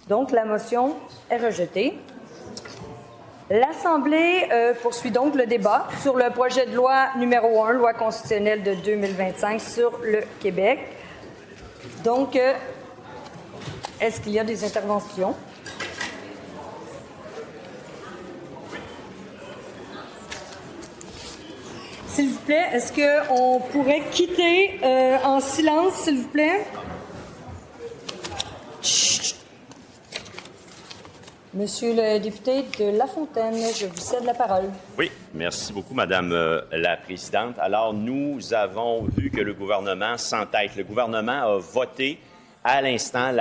Donc, la motion est rejetée. L'Assemblée poursuit donc le débat sur le projet de loi numéro 1, loi constitutionnelle de 2025 sur le Québec. Donc, est-ce qu'il y a des interventions? S'il vous plaît, est-ce qu'on pourrait quitter en silence, s'il vous plaît? Chut. Monsieur le député de Lafontaine, je vous cède la parole. Oui, merci beaucoup, Madame la Présidente. Alors, nous avons vu que le gouvernement s'entête. Le gouvernement a voté à l'instant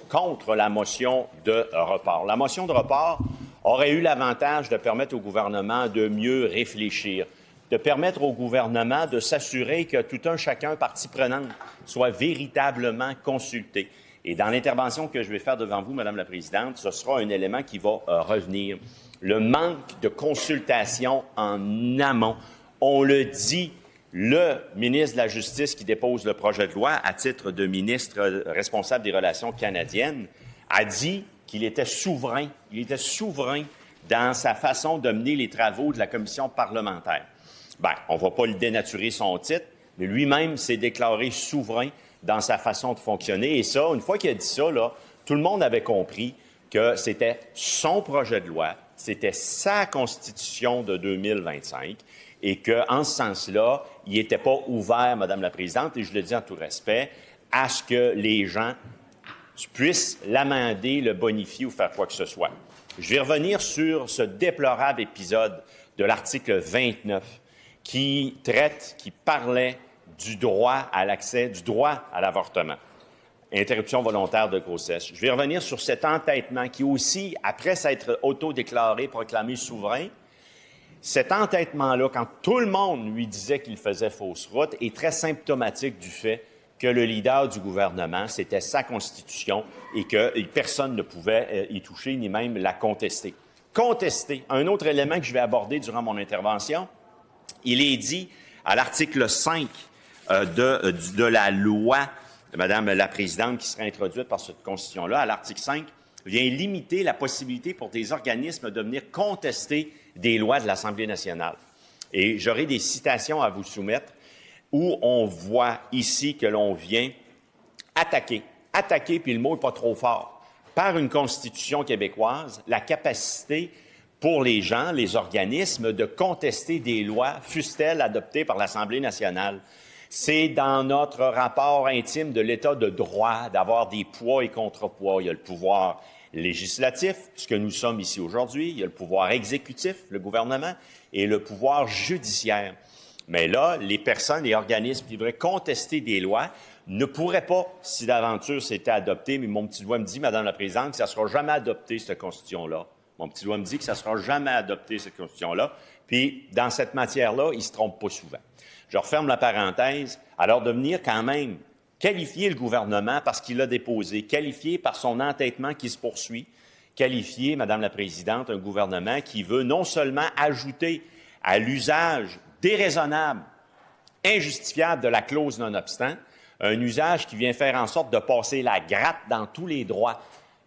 contre la motion de report. La motion de report aurait eu l'avantage de permettre au gouvernement de mieux réfléchir, de permettre au gouvernement de s'assurer que tout un chacun, partie prenante, soit véritablement consulté. Et dans l'intervention que je vais faire devant vous, Madame la Présidente, ce sera un élément qui va revenir. Le manque de consultation en amont. On le dit, le ministre de la Justice qui dépose le projet de loi à titre de ministre responsable des Relations canadiennes a dit qu'il était souverain. Il était souverain dans sa façon de mener les travaux de la commission parlementaire. Bien, on ne va pas le dénaturer son titre, mais lui-même s'est déclaré souverain dans sa façon de fonctionner. Et ça, une fois qu'il a dit ça, là, tout le monde avait compris que c'était son projet de loi, c'était sa Constitution de 2025 et qu'en ce sens-là, il n'était pas ouvert, Madame la Présidente, et je le dis en tout respect, à ce que les gens puissent l'amender, le bonifier ou faire quoi que ce soit. Je vais revenir sur ce déplorable épisode de l'article 29 qui parlait du droit à l'accès, du droit à l'avortement, interruption volontaire de grossesse. Je vais revenir sur cet entêtement qui aussi, après s'être autodéclaré, proclamé souverain, cet entêtement-là, quand tout le monde lui disait qu'il faisait fausse route, est très symptomatique du fait que le leader du gouvernement, c'était sa Constitution et que personne ne pouvait y toucher ni même la contester. Contester, un autre élément que je vais aborder durant mon intervention, il est dit à l'article 5 de la loi, Madame la Présidente, qui sera introduite par cette Constitution-là, à l'article 5, vient limiter la possibilité pour des organismes de venir contester des lois de l'Assemblée nationale. Et j'aurai des citations à vous soumettre où on voit ici que l'on vient attaquer, puis le mot n'est pas trop fort, par une Constitution québécoise, la capacité pour les gens, les organismes, de contester des lois, fussent-elles adoptées par l'Assemblée nationale. C'est dans notre rapport intime de l'État de droit d'avoir des poids et contrepoids. Il y a le pouvoir législatif, ce que nous sommes ici aujourd'hui. Il y a le pouvoir exécutif, le gouvernement, et le pouvoir judiciaire. Mais là, les personnes, les organismes qui voudraient contester des lois ne pourraient pas, si l'aventure s'était adoptée, mais mon petit doigt me dit, Madame la Présidente, que ça ne sera jamais adopté, cette Constitution-là. Mon petit doigt me dit que ça ne sera jamais adopté, cette Constitution-là. Puis, dans cette matière-là, il ne se trompe pas souvent. Je referme la parenthèse. Alors, de venir quand même qualifier le gouvernement parce qu'il l'a déposé, qualifier par son entêtement qui se poursuit, qualifier, Madame la Présidente, un gouvernement qui veut non seulement ajouter à l'usage déraisonnable, injustifiable de la clause non-obstant, un usage qui vient faire en sorte de passer la gratte dans tous les droits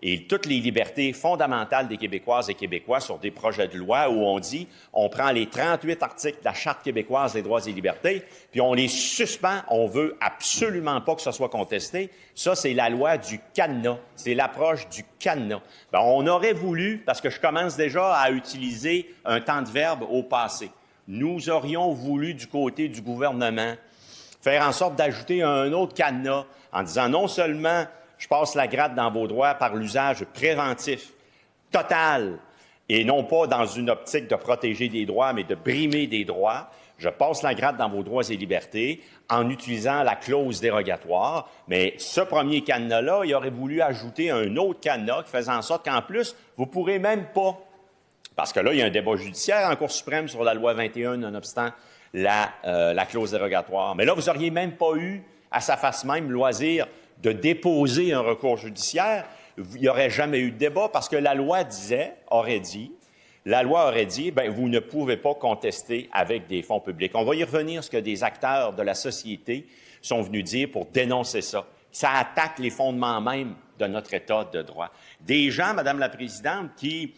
et toutes les libertés fondamentales des Québécoises et Québécois sur des projets de loi où on dit on prend les 38 articles de la Charte québécoise des droits et libertés, puis on les suspend, on veut absolument pas que ça soit contesté. Ça, c'est la loi du cadenas, c'est l'approche du cadenas. Bien, on aurait voulu, parce que je commence déjà à utiliser un temps de verbe au passé, nous aurions voulu du côté du gouvernement faire en sorte d'ajouter un autre cadenas en disant non seulement je passe la gratte dans vos droits par l'usage préventif, total, et non pas dans une optique de protéger des droits, mais de brimer des droits. Je passe la gratte dans vos droits et libertés en utilisant la clause dérogatoire. Mais ce premier cadenas-là, il aurait voulu ajouter un autre cadenas qui faisait en sorte qu'en plus, vous ne pourrez même pas, parce que là, il y a un débat judiciaire en Cour suprême sur la loi 21, nonobstant la clause dérogatoire. Mais là, vous n'auriez même pas eu, à sa face même, loisir de déposer un recours judiciaire. Il n'y aurait jamais eu de débat parce que la loi aurait dit, bien, vous ne pouvez pas contester avec des fonds publics. On va y revenir, ce que des acteurs de la société sont venus dire pour dénoncer ça. Ça attaque les fondements même de notre État de droit. Des gens, Madame la Présidente, qui,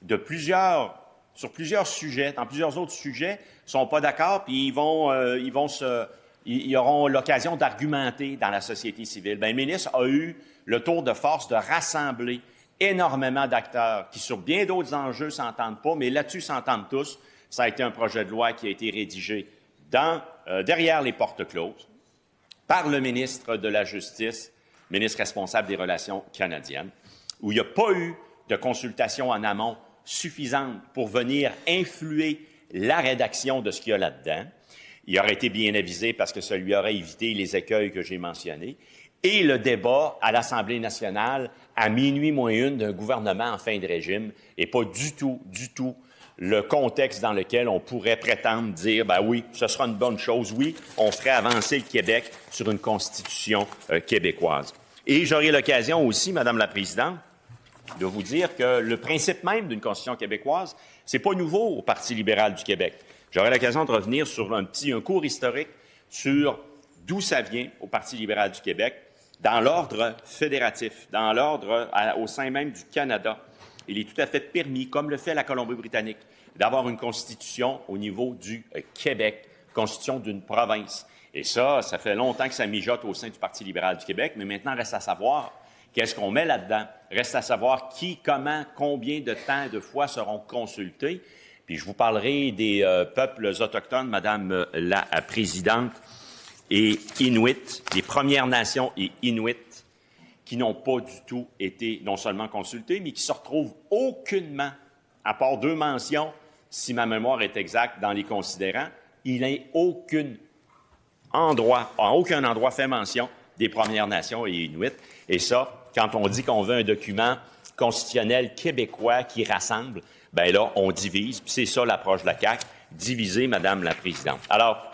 sur plusieurs sujets, dans plusieurs autres sujets, ne sont pas d'accord, puis ils auront l'occasion d'argumenter dans la société civile. Bien, le ministre a eu le tour de force de rassembler énormément d'acteurs qui, sur bien d'autres enjeux, ne s'entendent pas, mais là-dessus s'entendent tous. Ça a été un projet de loi qui a été rédigé derrière les portes closes par le ministre de la Justice, ministre responsable des Relations canadiennes, où il n'y a pas eu de consultation en amont suffisante pour venir influer la rédaction de ce qu'il y a là-dedans. Il aurait été bien avisé parce que ça lui aurait évité les écueils que j'ai mentionnés. Et le débat à l'Assemblée nationale à minuit moins une d'un gouvernement en fin de régime n'est pas du tout le contexte dans lequel on pourrait prétendre dire, ben oui, ce sera une bonne chose, oui, on ferait avancer le Québec sur une constitution québécoise. Et j'aurai l'occasion aussi, Madame la Présidente, de vous dire que le principe même d'une constitution québécoise, c'est pas nouveau au Parti libéral du Québec. J'aurai l'occasion de revenir sur un cours historique sur d'où ça vient au Parti libéral du Québec, dans l'ordre fédératif, dans l'ordre au sein même du Canada. Il est tout à fait permis, comme le fait la Colombie-Britannique, d'avoir une constitution au niveau du Québec, constitution d'une province. Et ça fait longtemps que ça mijote au sein du Parti libéral du Québec, mais maintenant, reste à savoir qu'est-ce qu'on met là-dedans. Reste à savoir qui, comment, combien de temps et de fois seront consultés. Puis je vous parlerai des peuples autochtones, Madame la Présidente, et Inuit, les Premières Nations et Inuit, qui n'ont pas du tout été non seulement consultés, mais qui se retrouvent aucunement, à part 2 mentions, si ma mémoire est exacte, dans les considérants, il n'est aucun endroit fait mention des Premières Nations et Inuits. Et ça, quand on dit qu'on veut un document constitutionnel québécois qui rassemble, bien là, on divise. Puis c'est ça l'approche de la CAQ, diviser, Madame la Présidente. Alors,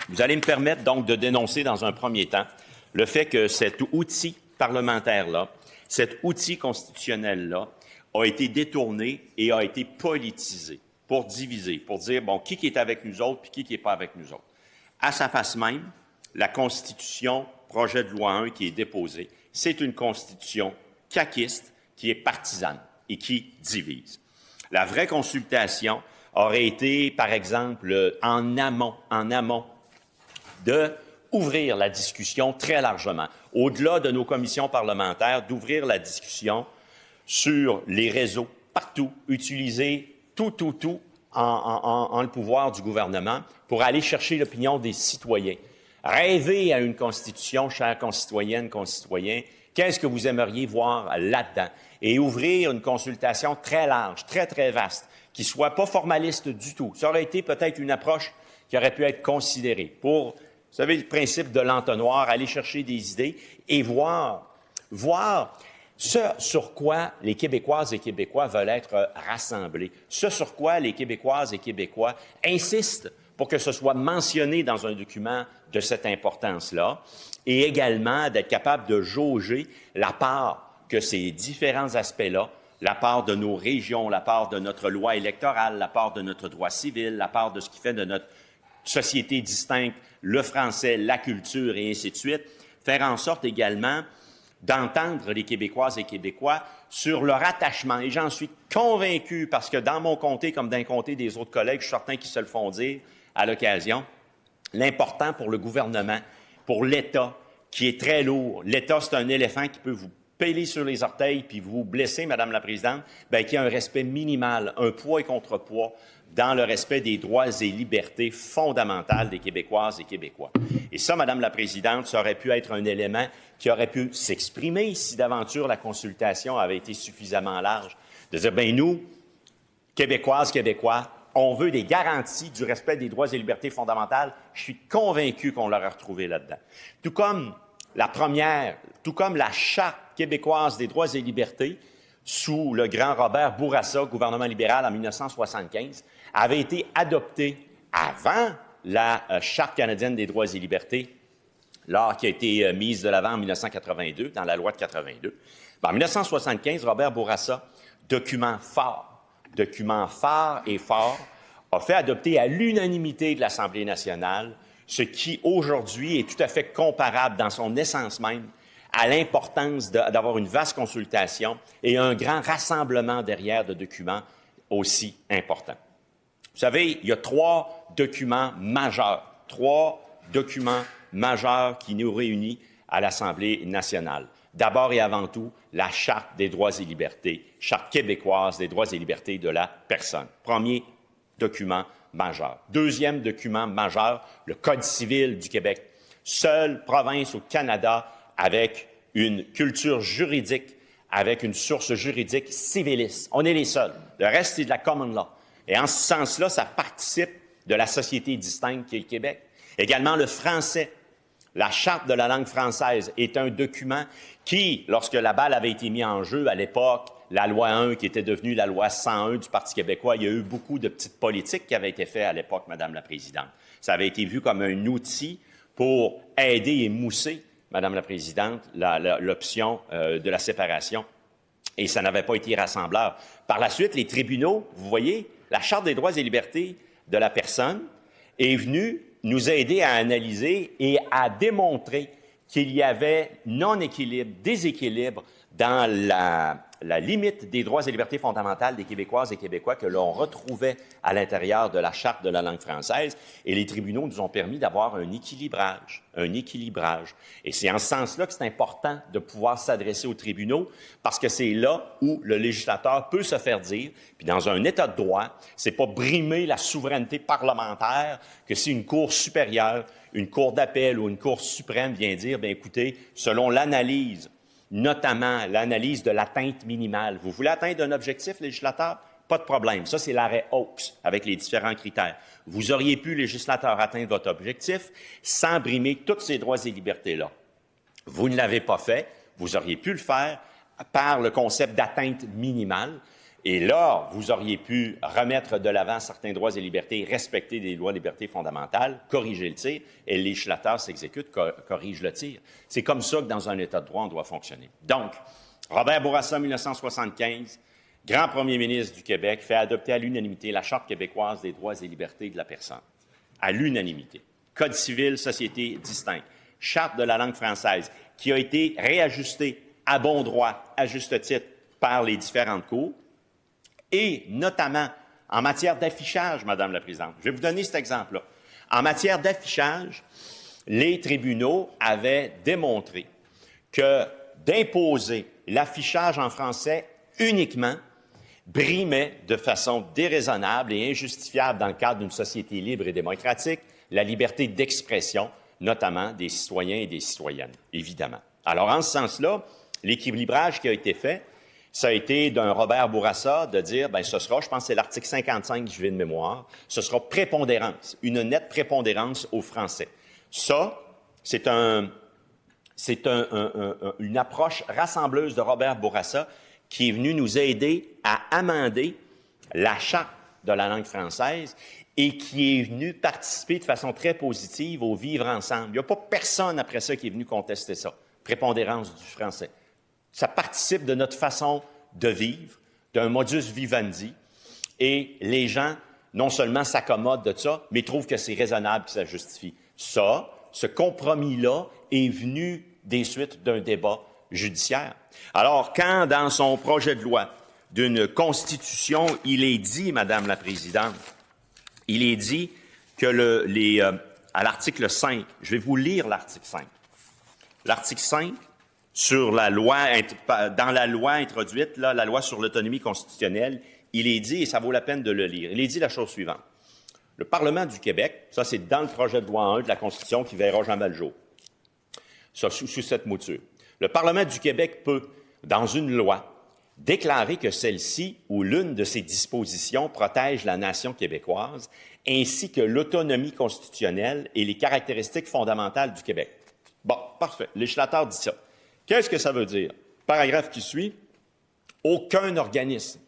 vous allez me permettre donc de dénoncer dans un premier temps le fait que cet outil parlementaire-là, cet outil constitutionnel-là, a été détourné et a été politisé pour diviser, pour dire, bon, qui est avec nous autres puis qui n'est pas avec nous autres. À sa face même, la Constitution, projet de loi 1 qui est déposé, c'est une Constitution caquiste qui est partisane et qui divise. La vraie consultation aurait été, par exemple, en amont de ouvrir la discussion très largement, au-delà de nos commissions parlementaires, d'ouvrir la discussion sur les réseaux, partout, utiliser tout en le pouvoir du gouvernement pour aller chercher l'opinion des citoyens. Rêver à une constitution, chères concitoyennes, concitoyens, qu'est-ce que vous aimeriez voir là-dedans? Et ouvrir une consultation très large, très, très vaste, qui ne soit pas formaliste du tout. Ça aurait été peut-être une approche qui aurait pu être considérée pour, vous savez, le principe de l'entonnoir, aller chercher des idées et voir ce sur quoi les Québécoises et Québécois veulent être rassemblés, ce sur quoi les Québécoises et Québécois insistent pour que ce soit mentionné dans un document de cette importance-là, et également d'être capable de jauger la part que ces différents aspects-là, la part de nos régions, la part de notre loi électorale, la part de notre droit civil, la part de ce qui fait de notre société distincte, le français, la culture et ainsi de suite, faire en sorte également d'entendre les Québécoises et Québécois sur leur attachement. Et j'en suis convaincu, parce que dans mon comté, comme dans le comté des autres collègues, je suis certain qu'ils se le font dire à l'occasion, l'important pour le gouvernement, pour l'État, qui est très lourd. L'État, c'est un éléphant qui peut vous peler sur les orteils puis vous blesser, Madame la Présidente, bien, qu'il y a un respect minimal, un poids et contrepoids dans le respect des droits et libertés fondamentales des Québécoises et Québécois. Et ça, Madame la Présidente, ça aurait pu être un élément qui aurait pu s'exprimer si d'aventure la consultation avait été suffisamment large. De dire, bien, nous, Québécoises, Québécois, on veut des garanties du respect des droits et libertés fondamentales. Je suis convaincu qu'on l'aurait retrouvé là-dedans. Tout comme la Charte québécoise des droits et libertés, sous le grand Robert Bourassa, gouvernement libéral en 1975, avait été adoptée avant la Charte canadienne des droits et libertés, qui a été mise de l'avant en 1982, dans la loi de 82. En 1975, Robert Bourassa, document phare et fort, a fait adopter à l'unanimité de l'Assemblée nationale ce qui, aujourd'hui, est tout à fait comparable dans son essence même à l'importance d'avoir une vaste consultation et un grand rassemblement derrière de documents aussi importants. Vous savez, il y a trois documents majeurs qui nous réunissent à l'Assemblée nationale. D'abord et avant tout, la Charte des droits et libertés, Charte québécoise des droits et libertés de la personne. Premier document majeur. Deuxième document majeur, le Code civil du Québec. Seule province au Canada avec une culture juridique, avec une source juridique civiliste. On est les seuls. Le reste, c'est de la common law. Et en ce sens-là, ça participe de la société distincte qui est le Québec. Également, le français. La Charte de la langue française est un document qui, lorsque la balle avait été mise en jeu à l'époque, la loi 1 qui était devenue la loi 101 du Parti québécois, il y a eu beaucoup de petites politiques qui avaient été faites à l'époque, Madame la Présidente. Ça avait été vu comme un outil pour aider et mousser, Madame la Présidente, l'option de la séparation. Et ça n'avait pas été rassembleur. Par la suite, les tribunaux, vous voyez, la Charte des droits et libertés de la personne est venue nous aider à analyser et à démontrer qu'il y avait non-équilibre, déséquilibre dans la limite des droits et libertés fondamentales des Québécoises et Québécois que l'on retrouvait à l'intérieur de la Charte de la langue française. Et les tribunaux nous ont permis d'avoir un équilibrage. Et c'est en ce sens-là que c'est important de pouvoir s'adresser aux tribunaux parce que c'est là où le législateur peut se faire dire, puis dans un État de droit, c'est pas brimer la souveraineté parlementaire que si une cour supérieure, une cour d'appel ou une cour suprême vient dire, bien écoutez, selon l'analyse, notamment l'analyse de l'atteinte minimale. Vous voulez atteindre un objectif, législateur? Pas de problème. Ça, c'est l'arrêt Oakes avec les différents critères. Vous auriez pu, législateur, atteindre votre objectif sans brimer tous ces droits et libertés-là. Vous ne l'avez pas fait. Vous auriez pu le faire par le concept d'atteinte minimale. Et là, vous auriez pu remettre de l'avant certains droits et libertés, respecter des lois et libertés fondamentales, corriger le tir, et le législateur s'exécute, corrige le tir. C'est comme ça que dans un État de droit, on doit fonctionner. Donc, Robert Bourassa, 1975, grand premier ministre du Québec, fait adopter à l'unanimité la Charte québécoise des droits et libertés de la personne. À l'unanimité. Code civil, société distincte. Charte de la langue française, qui a été réajustée à bon droit, à juste titre, par les différentes cours, et notamment en matière d'affichage, Madame la Présidente. Je vais vous donner cet exemple-là. En matière d'affichage, les tribunaux avaient démontré que d'imposer l'affichage en français uniquement brimait de façon déraisonnable et injustifiable dans le cadre d'une société libre et démocratique la liberté d'expression, notamment des citoyens et des citoyennes, évidemment. Alors, en ce sens-là, l'équilibrage qui a été fait, ça a été d'un Robert Bourassa de dire, bien, ce sera, je pense que c'est l'article 55, je vais de mémoire, ce sera prépondérance, une nette prépondérance au français. Ça, c'est une approche rassembleuse de Robert Bourassa qui est venu nous aider à amender la Charte de la langue française et qui est venu participer de façon très positive au vivre ensemble. Il n'y a pas personne après ça qui est venu contester ça, prépondérance du français. Ça participe de notre façon de vivre, d'un modus vivendi, et les gens, non seulement s'accommodent de ça, mais trouvent que c'est raisonnable, que ça justifie. Ça, ce compromis-là est venu des suites d'un débat judiciaire. Alors, quand dans son projet de loi d'une constitution, il est dit, Madame la Présidente, il est dit que à l'article 5, je vais vous lire l'article 5. L'article 5, sur la loi, dans la loi introduite, là, la loi sur l'autonomie constitutionnelle, il est dit, et ça vaut la peine de le lire, il est dit la chose suivante. Le Parlement du Québec, ça c'est dans le projet de loi 1 de la Constitution qui verra jamais le jour, ça, sous cette mouture. Le Parlement du Québec peut, dans une loi, déclarer que celle-ci ou l'une de ses dispositions protège la nation québécoise ainsi que l'autonomie constitutionnelle et les caractéristiques fondamentales du Québec. Bon, parfait. Le législateur dit ça. Qu'est-ce que ça veut dire? Paragraphe qui suit. Aucun organisme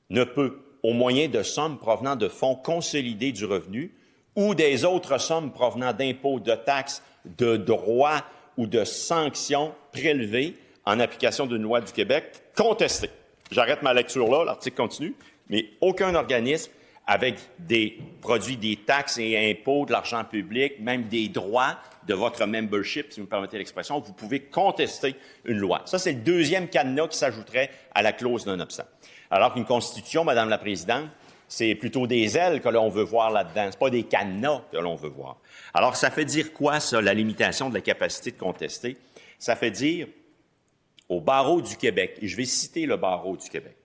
ne peut, au moyen de sommes provenant de fonds consolidés du revenu ou des autres sommes provenant d'impôts, de taxes, de droits ou de sanctions prélevées en application d'une loi du Québec, contester. J'arrête ma lecture là, l'article continue, mais aucun organisme avec des produits, des taxes et impôts, de l'argent public, même des droits de votre membership, si vous me permettez l'expression, vous pouvez contester une loi. Ça, c'est le deuxième cadenas qui s'ajouterait à la clause non-obstant. Alors qu'une Constitution, Madame la Présidente, c'est plutôt des ailes que l'on veut voir là-dedans. C'est pas des cadenas que l'on veut voir. Alors, ça fait dire quoi, ça, la limitation de la capacité de contester? Ça fait dire au barreau du Québec, et je vais citer le barreau du Québec,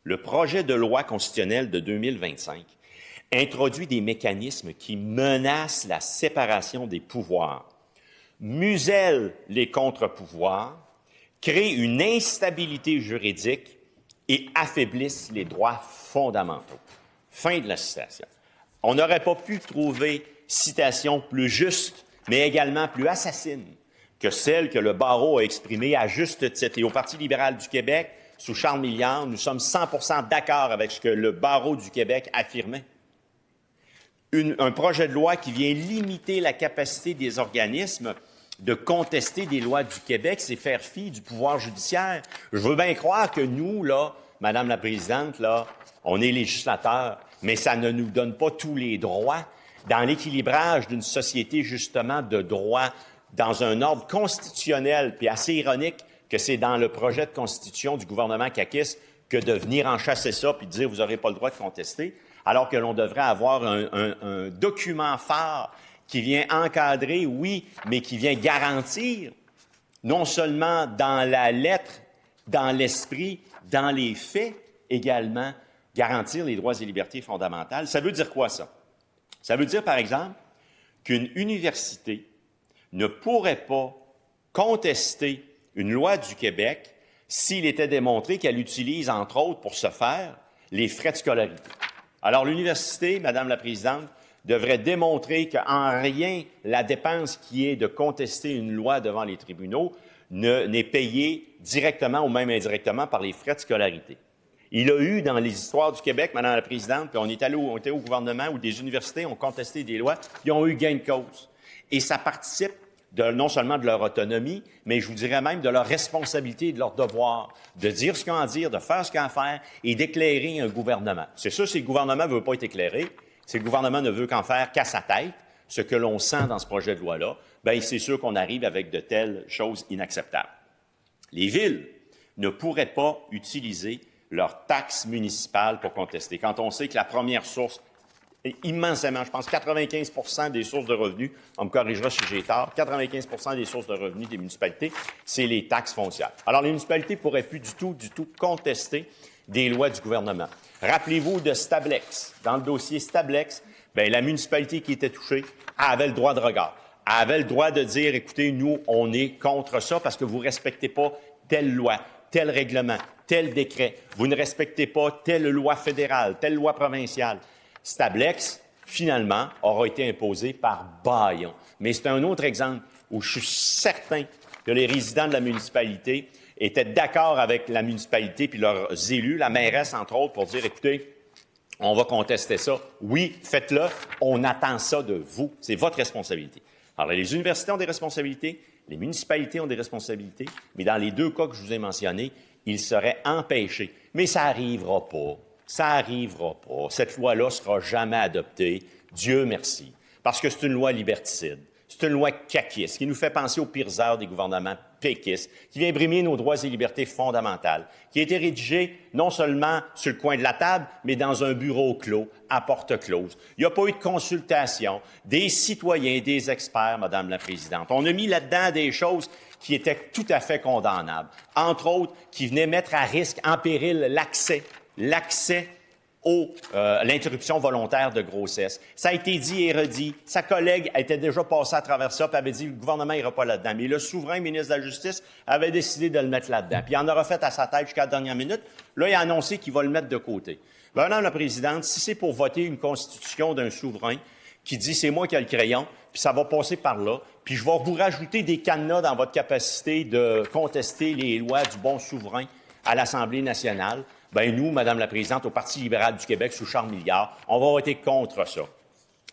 le projet de loi constitutionnelle de 2025 introduit des mécanismes qui menacent la séparation des pouvoirs, musellent les contre-pouvoirs, créent une instabilité juridique et affaiblissent les droits fondamentaux. Fin de la citation. On n'aurait pas pu trouver citation plus juste, mais également plus assassine que celle que le barreau a exprimée à juste titre. Et au Parti libéral du Québec, sous Charles Milliard, nous sommes 100% d'accord avec ce que le barreau du Québec affirmait. Un projet de loi qui vient limiter la capacité des organismes de contester des lois du Québec, c'est faire fi du pouvoir judiciaire. Je veux bien croire que nous, là, Madame la Présidente, là, on est législateurs, mais ça ne nous donne pas tous les droits dans l'équilibrage d'une société, justement, de droit, dans un ordre constitutionnel, puis assez ironique que c'est dans le projet de constitution du gouvernement caquiste que de venir enchasser ça puis de dire vous n'aurez pas le droit de contester, alors que l'on devrait avoir un document phare qui vient encadrer, oui, mais qui vient garantir, non seulement dans la lettre, dans l'esprit, dans les faits également, garantir les droits et libertés fondamentales. Ça veut dire quoi, ça? Ça veut dire, par exemple, qu'une université ne pourrait pas contester une loi du Québec s'il était démontré qu'elle utilise, entre autres, pour ce faire, les frais de scolarité. Alors, l'université, Madame la Présidente, devrait démontrer qu'en rien la dépense qui est de contester une loi devant les tribunaux n'est payée directement ou même indirectement par les frais de scolarité. Il a eu dans les histoires du Québec, Madame la Présidente, puis on était au gouvernement où des universités ont contesté des lois, ils ont eu gain de cause. Et ça participe non seulement de leur autonomie, mais je vous dirais même de leur responsabilité et de leur devoir, de dire ce qu'ils ont à dire, de faire ce qu'ils ont à faire et d'éclairer un gouvernement. C'est sûr, si le gouvernement ne veut pas être éclairé, si le gouvernement ne veut qu'en faire qu'à sa tête, ce que l'on sent dans ce projet de loi-là, bien, c'est sûr qu'on arrive avec de telles choses inacceptables. Les villes ne pourraient pas utiliser leurs taxes municipales pour contester. Quand on sait que la première source est immensément, je pense 95% des sources de revenus, on me corrigera si j'ai tort, 95% des sources de revenus des municipalités, c'est les taxes foncières. Alors, les municipalités ne pourraient plus du tout contester des lois du gouvernement. Rappelez-vous de Stablex. Dans le dossier Stablex, bien, la municipalité qui était touchée avait le droit de regard. Elle avait le droit de dire, écoutez, nous, on est contre ça parce que vous ne respectez pas telle loi, tel règlement, tel décret. Vous ne respectez pas telle loi fédérale, telle loi provinciale. Stablex, finalement, aura été imposé par bâillon. Mais c'est un autre exemple où je suis certain que les résidents de la municipalité étaient d'accord avec la municipalité puis leurs élus, la mairesse, entre autres, pour dire, écoutez, on va contester ça. Oui, faites-le. On attend ça de vous. C'est votre responsabilité. Alors, les universités ont des responsabilités, les municipalités ont des responsabilités, mais dans les deux cas que je vous ai mentionnés, ils seraient empêchés. Mais ça n'arrivera pas. Ça n'arrivera pas. Cette loi-là ne sera jamais adoptée. Dieu merci. Parce que c'est une loi liberticide. C'est une loi caquiste qui nous fait penser aux pires heures des gouvernements péquistes, qui vient brimer nos droits et libertés fondamentales, qui a été rédigée non seulement sur le coin de la table, mais dans un bureau clos, à porte close. Il n'y a pas eu de consultation des citoyens, des experts, Madame la Présidente. On a mis là-dedans des choses qui étaient tout à fait condamnables. Entre autres, qui venaient mettre à risque, en péril, l'accès l'interruption volontaire de grossesse. Ça a été dit et redit. Sa collègue était déjà passée à travers ça et avait dit que le gouvernement n'ira pas là-dedans. Mais le souverain ministre de la Justice avait décidé de le mettre là-dedans. Puis il en aura fait à sa tête jusqu'à la dernière minute. Là, il a annoncé qu'il va le mettre de côté. Ben, Madame la Présidente, si c'est pour voter une constitution d'un souverain qui dit c'est moi qui ai le crayon, puis ça va passer par là, puis je vais vous rajouter des cadenas dans votre capacité de contester les lois du bon souverain à l'Assemblée nationale, bien, nous, Madame la Présidente, au Parti libéral du Québec, sous Charles Milliard, on va voter contre ça.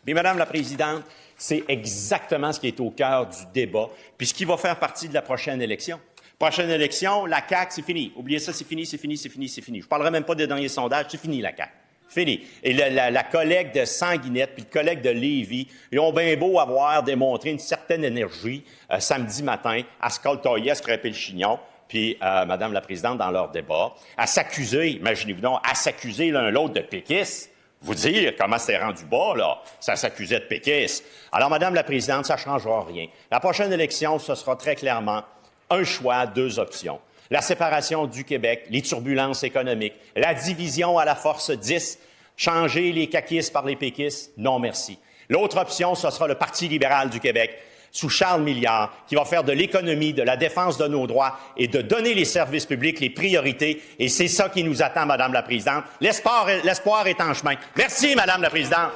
Puis, Madame la Présidente, c'est exactement ce qui est au cœur du débat, puis ce qui va faire partie de la prochaine élection. Prochaine élection, la CAQ, c'est fini. Oubliez ça, c'est fini, c'est fini, c'est fini, c'est fini. Je ne parlerai même pas des derniers sondages, c'est fini, la CAQ. Fini. Et la collègue de Sanguinette puis le collègue de Lévis, ils ont bien beau avoir démontré une certaine énergie samedi matin à se coltailler, à se crêper le chignon, puis Madame la Présidente, dans leur débat, à s'accuser, imaginez-vous donc, à s'accuser l'un l'autre de péquistes. Vous dire comment c'était rendu bas, là, ça s'accusait de péquistes. Alors, Madame la Présidente, ça ne changera rien. La prochaine élection, ce sera très clairement un choix, deux options. La séparation du Québec, les turbulences économiques, la division à la force 10, changer les caquistes par les péquistes, non merci. L'autre option, ce sera le Parti libéral du Québec, sous Charles Milliard, qui va faire de l'économie, de la défense de nos droits et de donner les services publics les priorités. Et c'est ça qui nous attend, Madame la Présidente. L'espoir est en chemin. Merci, Madame la Présidente.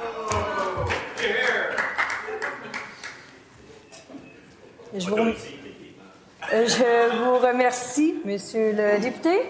Je vous remercie, Monsieur le député.